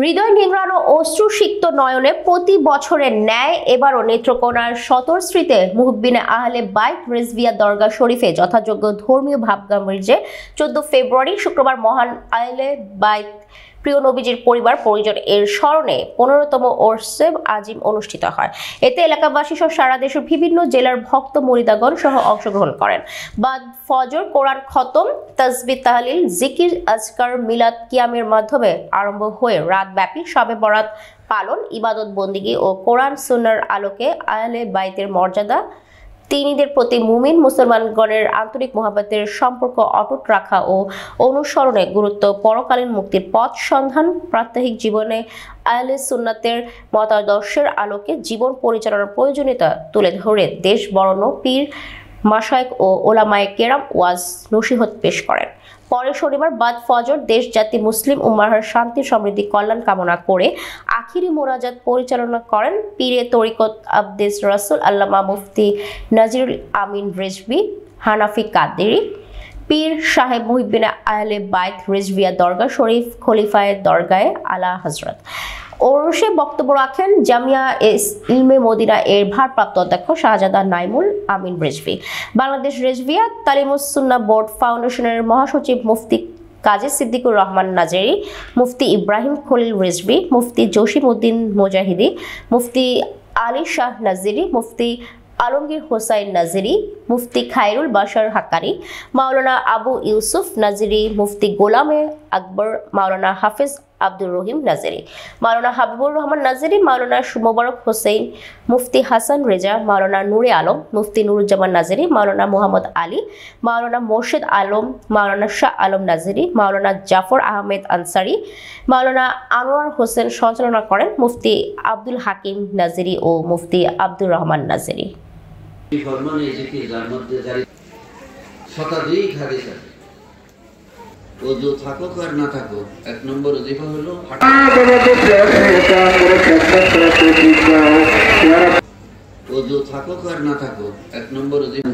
হৃদয় নিংড়ানো অশ্রুসিক্ত নয়নে প্রতি বছরের ন্যায় এবারও নেত্রকোনার স্বতঃস্মৃতে মুহব্বিনে আহলে বাইত রেজভিয়া দরগা শরীফে যথাযোগ্য ধর্মীয় ভাবগাম্ভীর্যে 14 ফেব্রুয়ারি শুক্রবার মহান আহলে বাইত প্রিয় নবীজির পরিবার পরিজন এর স্মরণে 15তম ওরসে আজিম অনুষ্ঠিত হয়। এতে এলাকাবাসী সহ সারা দেশের বিভিন্ন জেলার ভক্ত মুরিদাগণ সহ অংশগ্রহণ করেন। বাদ ফজর, কোরআন খতম, তাসবিহ, তাহলিল, জিকির, আজকার, মিলাদ, কিয়ামের মাধ্যমে আরম্ভ হয়ে রাতব্যাপী শবে বরাত পালন, ইবাদত বন্দিগি ও কোরআন সুন্নাহর আলোকে আহলে বাইতের মর্যাদা, তিনিদের প্রতি মুমিন মুসলমানগণের আন্তরিক মহব্বতের সম্পর্ক অটুট রাখা ও অনুসরণে গুরুত্ব, পরকালীন মুক্তির পথ সন্ধান, প্রাত্যহিক জীবনে আহলে সুন্নাতের মতাদর্শের আলোকে জীবন পরিচালনার প্রয়োজনীয়তা তুলে ধরে দেশ বরণ্য পীর, মাশায়েখ ও ওলামায়ে কেরাম ওয়াজ নসিহত পেশ করেন। পরে শনিবার বাদ ফজর দেশ জাতি মুসলিম উম্মাহর শান্তি সমৃদ্ধি কল্যাণ কামনা করে আখিরি মোনাজাত পরিচালনা করেন পীরে তরিকত আবদেস রাসূল আল্লামা মুফতি নাজিরুল আমিন রেজভী হানাফি কাদেরী, পীর সাহেব মুহিব্বিনে আহলে বাইত রেজভিয়া দরগা শরীফ খলিফায়ে দরগায়ে আলা হযরত। ওরসে বক্তব্য রাখেন জামিয়া ইলমে মদিনা এর ভারপ্রাপ্ত অধ্যক্ষ শাহজাদা নাইমুল আমিন রেজভী, বাংলাদেশ রেজভিয়া তালিমুস সুন্নাহ বোর্ড ফাউন্ডেশনের মহাসচিব মুফতি কাজী সিদ্দিকুর রহমান নাজেরি, মুফতি ইব্রাহিম খলিল রেজভী, মুফতি জসিম উদ্দিন মুজাহিদি, মুফতি আলী শাহ নাজিরি, মুফতি আলমগীর হোসাইন নাজিরি, মুফতি খায়রুল বাশার হাক্কানি, মাওলানা আবু ইউসুফ নাজিরি, মুফতি গোলামে আকবর, মাওলানা হাফিজ আব্দুর রহিম নাজিরি, মাওলানা হাবিবুর রহমান নাজিরি, মাওলানা মোবারক হোসেন, মুফতি হাসান রেজা, মাওলানা নূরে আলম, মুফতি নুরুজ্জামান নাজিরি, মাওলানা মোহাম্মদ আলী, মাওলানা মোর্শেদ আলম, মাওলানা শাহ আলম নাজিরি, মাওলানা জাফর আহমেদ আনসারি, মাওলানা আনোয়ার হোসেন সঞ্চালনা করেন, মুফতি আব্দুল হাকিম নাজিরি ও মুফতি আব্দুর রহমান নাজিরি। ওযু থাকুক আর না থাকুক, এক নম্বর ওজিফা হলো ওযু থাকুক আর না থাকুক, এক নম্বর ওজিফা